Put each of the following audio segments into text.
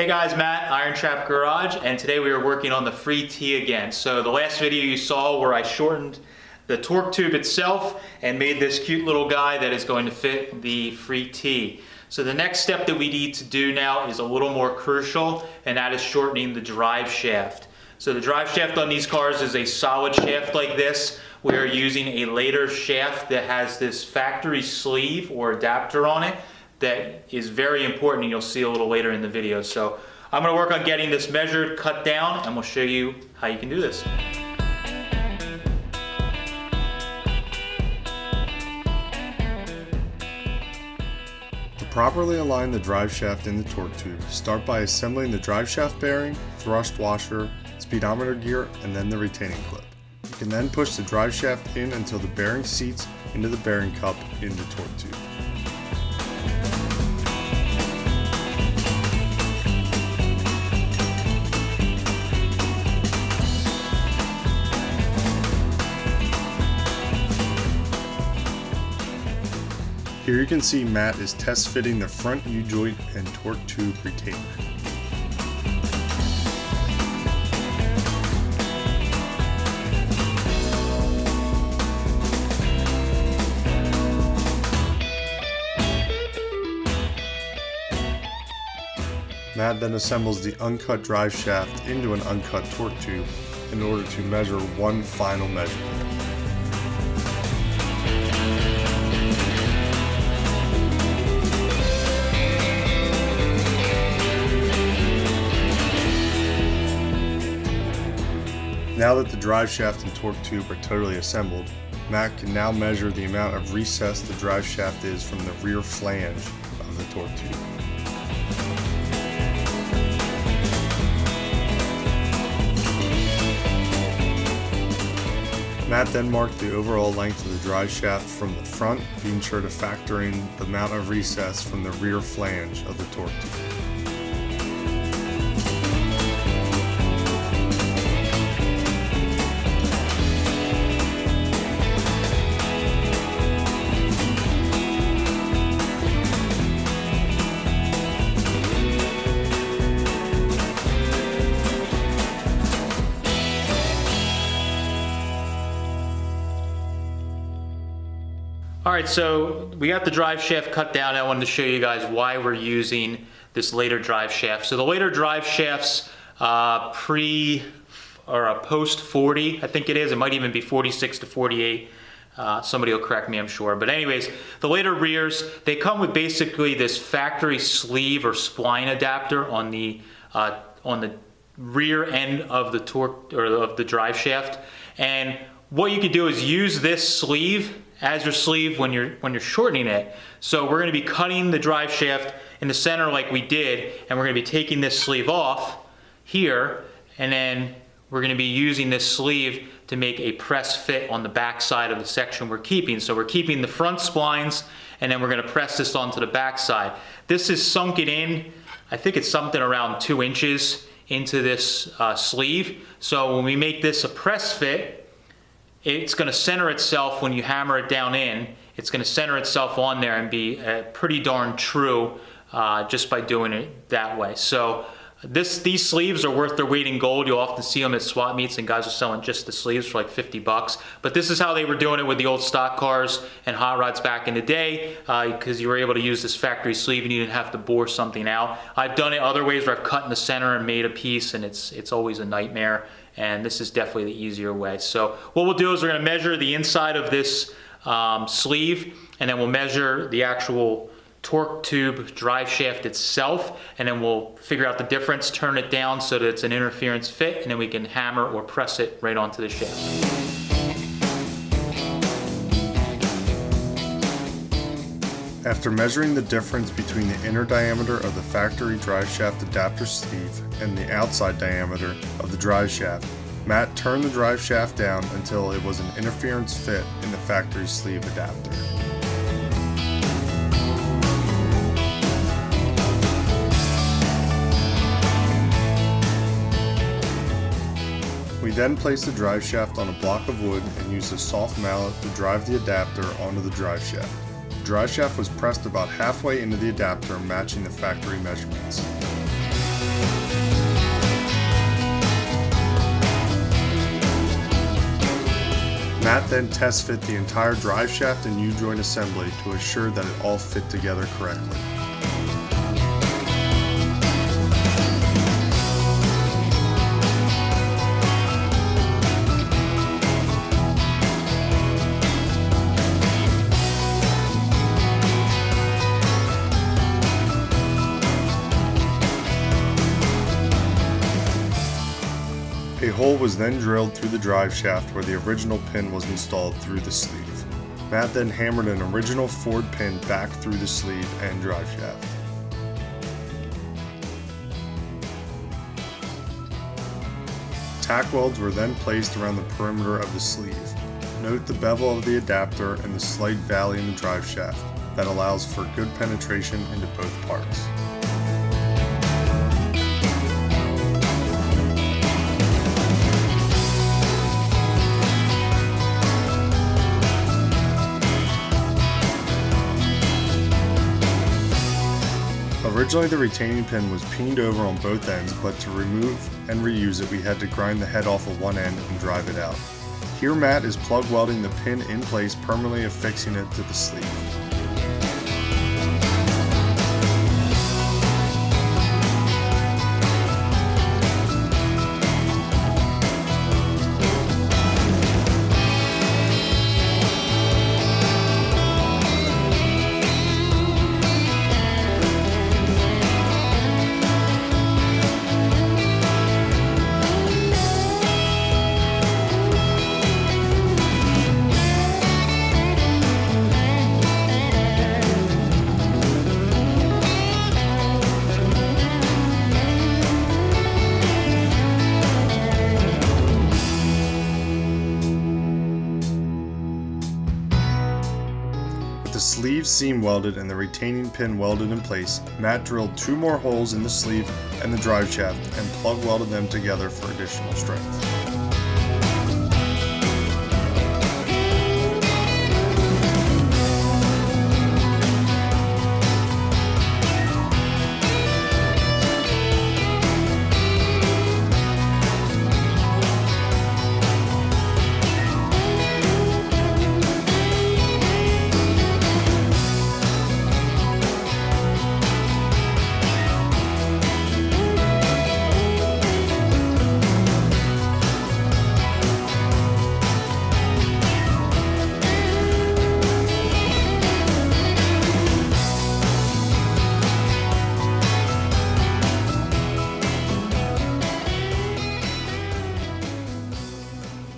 Hey guys, Matt, IronTrap Garage, and today we are working on the free T again. So the last video you saw where I shortened the torque tube itself and made this cute little guy that is going to fit the free T. So the next step that we need to do now is a little more crucial, and that is shortening the drive shaft. So the drive shaft on these cars is a solid shaft like this. We are using a Lathe shaft that has this factory sleeve or adapter on it that is very important, and you'll see a little later in the video. So I'm going to work on getting this measured, cut down, and we'll show you how you can do this. To properly align the drive shaft in the torque tube, start by assembling the drive shaft bearing, thrust washer, speedometer gear, and then the retaining clip. You can then push the drive shaft in until the bearing seats into the bearing cup in the torque tube. Here you can see Matt is test fitting the front U-joint and torque tube retainer. Matt then assembles the uncut drive shaft into an uncut torque tube in order to measure one final measurement. Now that the drive shaft and torque tube are totally assembled, Matt can now measure the amount of recess the drive shaft is from the rear flange of the torque tube. Matt then marked the overall length of the drive shaft from the front, being sure to factor in the amount of recess from the rear flange of the torque tube. Alright, so we got the drive shaft cut down. I wanted to show you guys why we're using this Lathe drive shaft. So the Lathe drive shafts post 40, I think it is. It might even be 46 to 48. Somebody will correct me, I'm sure. But anyways, the Lathe rears, they come with basically this factory sleeve or spline adapter on the rear end of the torque or of the drive shaft. And what you can do is use this sleeve as your sleeve when you're shortening it. So we're going to be cutting the drive shaft in the center like we did, and we're going to be taking this sleeve off here, and then we're going to be using this sleeve to make a press fit on the back side of the section we're keeping. So we're keeping the front splines, and then we're going to press this onto the back side. This is sunken in, I think it's something around 2 inches into this sleeve. So when we make this a press fit, it's going to center itself when you hammer it down in. It's going to center itself on there and be pretty darn true just by doing it that way. So these sleeves are worth their weight in gold. You'll often see them at swap meets, and guys are selling just the sleeves for like 50 bucks. But this is how they were doing it with the old stock cars and hot rods back in the day, because you were able to use this factory sleeve and you didn't have to bore something out. I've done it other ways where I've cut in the center and made a piece, and it's always a nightmare. And this is definitely the easier way. So what we'll do is we're going to measure the inside of this sleeve, and then we'll measure the actual torque tube drive shaft itself, and then we'll figure out the difference, turn it down so that it's an interference fit, and then we can hammer or press it right onto the shaft. After measuring the difference between the inner diameter of the factory drive shaft adapter sleeve and the outside diameter of the drive shaft, Matt turned the drive shaft down until it was an interference fit in the factory sleeve adapter. We then placed the drive shaft on a block of wood and used a soft mallet to drive the adapter onto the drive shaft. The drive shaft was pressed about halfway into the adapter, matching the factory measurements. Matt then test fit the entire drive shaft and U-joint assembly to assure that it all fit together correctly. A hole was then drilled through the drive shaft where the original pin was installed through the sleeve. Matt then hammered an original Ford pin back through the sleeve and drive shaft. Tack welds were then placed around the perimeter of the sleeve. Note the bevel of the adapter and the slight valley in the drive shaft that allows for good penetration into both parts. Originally the retaining pin was peened over on both ends, but to remove and reuse it we had to grind the head off of one end and drive it out. Here Matt is plug welding the pin in place, permanently affixing it to the sleeve. The sleeve seam welded and the retaining pin welded in place, Matt drilled 2 more holes in the sleeve and the drive shaft and plug welded them together for additional strength.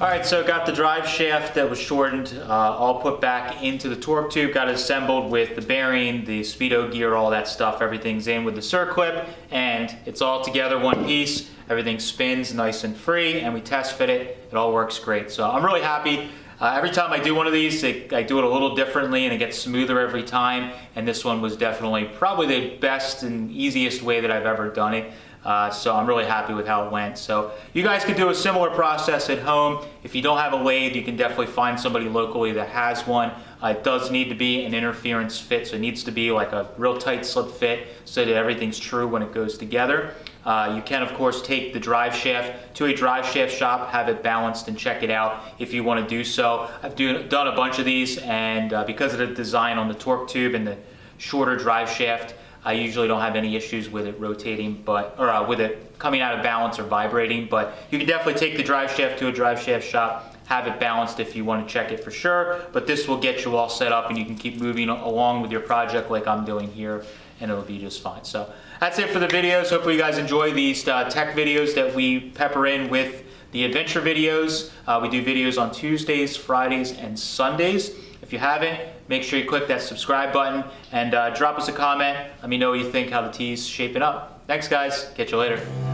Alright, so got the drive shaft that was shortened, all put back into the torque tube, got it assembled with the bearing, the speedo gear, all that stuff. Everything's in with the circlip, and it's all together one piece. Everything spins nice and free, and we test fit it. It all works great. So I'm really happy. Every time I do one of these, I do it a little differently, and it gets smoother every time. And this one was definitely probably the best and easiest way that I've ever done it. So I'm really happy with how it went. So you guys could do a similar process at home. If you don't have a lathe, you can definitely find somebody locally that has one. It does need to be an interference fit, so it needs to be like a real tight slip fit so that everything's true when it goes together. You can of course take the drive shaft to a drive shaft shop, have it balanced and check it out if you want to do so. I've done a bunch of these, and because of the design on the torque tube and the shorter drive shaft, I usually don't have any issues with it rotating, or with it coming out of balance or vibrating. But you can definitely take the drive shaft to a drive shaft shop, have it balanced if you want to check it for sure. But this will get you all set up, and you can keep moving along with your project like I'm doing here, and it'll be just fine. So that's it for the videos. Hopefully you guys enjoy these tech videos that we pepper in with the adventure videos. We do videos on Tuesdays, Fridays, and Sundays. If you haven't, make sure you click that subscribe button and drop us a comment. Let me know what you think, how the tea's shaping up. Thanks guys, catch you later.